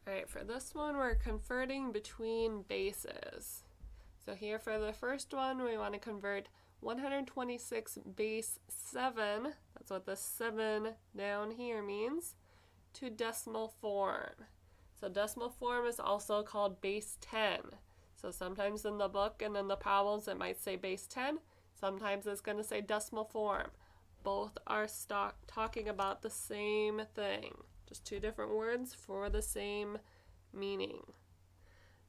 Alright, for this one we're converting between bases. So here for the first one we want to convert 126 base 7, that's what the 7 down here means, to decimal form. So decimal form is also called base 10. So sometimes in the book and in the problems it might say base 10, sometimes it's going to say decimal form. Both are talking about the same thing, just two different words for the same meaning.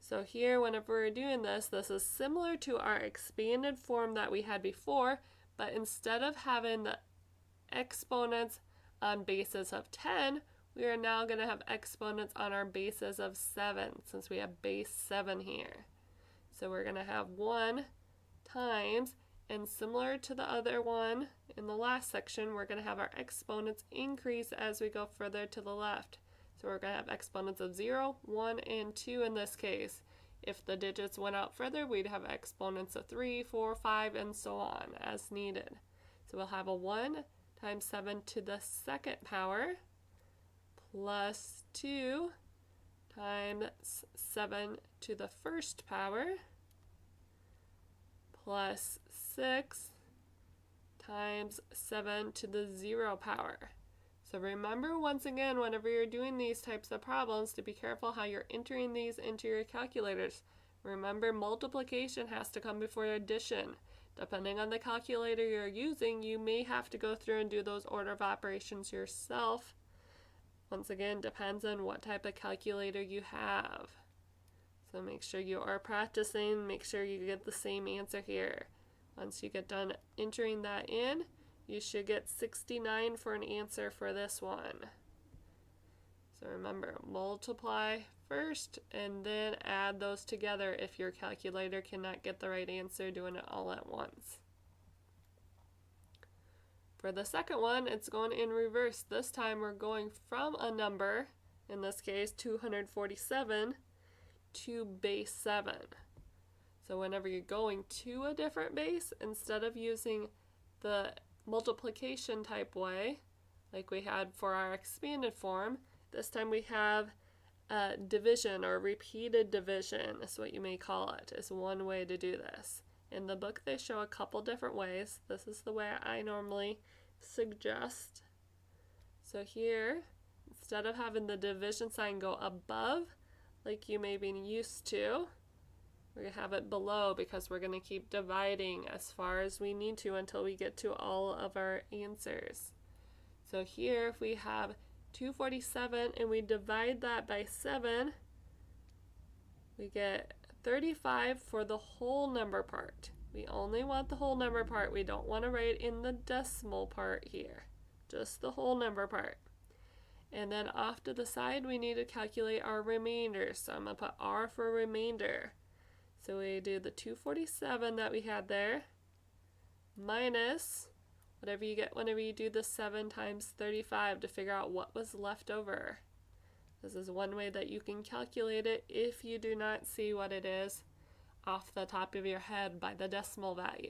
So here, whenever we're doing this, this is similar to our expanded form that we had before, but instead of having the exponents on bases of 10, we are now going to have exponents on our bases of 7, since we have base 7 here. So we're going to have 1 times, and similar to the other one in the last section, we're going to have our exponents increase as we go further to the left. So we're going to have exponents of 0, 1, and 2 in this case. If the digits went out further, we'd have exponents of 3, 4, 5, and so on as needed. So we'll have a 1 times 7 to the second power plus 2 times 7 to the first power plus 6 times 7 to the 0 power. So remember once again, whenever you're doing these types of problems, to be careful how you're entering these into your calculators. Remember, multiplication has to come before addition. Depending on the calculator you're using, you may have to go through and do those order of operations yourself. Once again, depends on what type of calculator you have. So make sure you are practicing, make sure you get the same answer here. Once you get done entering that in, you should get 69 for an answer for this one. So remember, multiply first and then add those together if your calculator cannot get the right answer doing it all at once. For the second one, it's going in reverse. This time we're going from a number, in this case 247, to base 7. So whenever you're going to a different base, instead of using the multiplication type way like we had for our expanded form, this time we have division, or repeated division is what you may call it, is one way to do this. In the book they show a couple different ways. This is the way I normally suggest. So here, instead of having the division sign go above like you may be used to, we're going to have it below, because we're going to keep dividing as far as we need to until we get to all of our answers. So here, if we have 247 and we divide that by 7, we get 35 for the whole number part. We only want the whole number part. We don't want to write in the decimal part here, just the whole number part. And then off to the side, we need to calculate our remainder. So I'm going to put R for remainder. So we do the 247 that we had there, minus whatever you get whenever you do the 7 times 35 to figure out what was left over. This is one way that you can calculate it if you do not see what it is off the top of your head by the decimal value.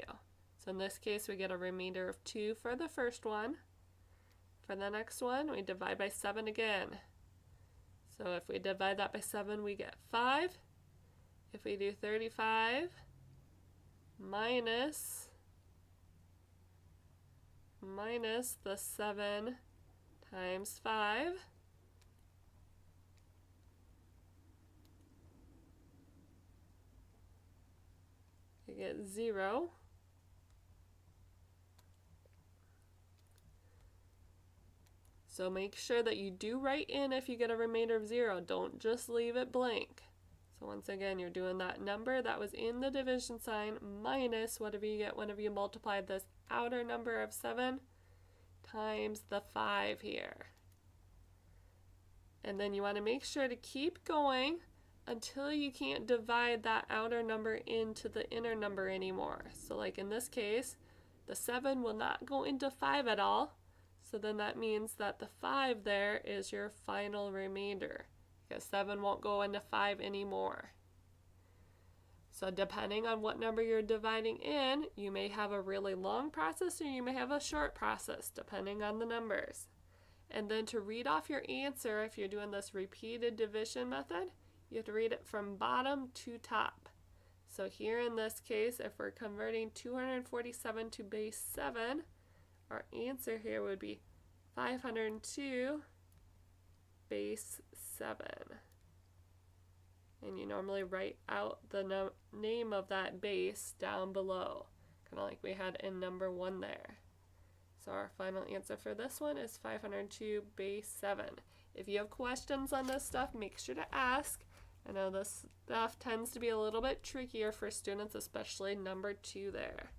So in this case, we get a remainder of 2 for the first one. For the next one, we divide by 7 again. So if we divide that by 7, we get 5. If we do 35 minus the 7 times 5, you get 0. So make sure that you do write in if you get a remainder of 0. Don't just leave it blank. So once again, you're doing that number that was in the division sign minus whatever you get whenever you multiply this outer number of 7 times the 5 here. And then you want to make sure to keep going until you can't divide that outer number into the inner number anymore. So like in this case, the 7 will not go into 5 at all. So then that means that the 5 there is your final remainder, because 7 won't go into 5 anymore. So depending on what number you're dividing in, you may have a really long process or you may have a short process, depending on the numbers. And then to read off your answer, if you're doing this repeated division method, you have to read it from bottom to top. So here in this case, if we're converting 247 to base 7, our answer here would be 502 base 7. And you normally write out the name of that base down below, kind of like we had in number 1 there. So our final answer for this one is 502 base 7. If you have questions on this stuff, make sure to ask. I know this stuff tends to be a little bit trickier for students, especially number 2 there.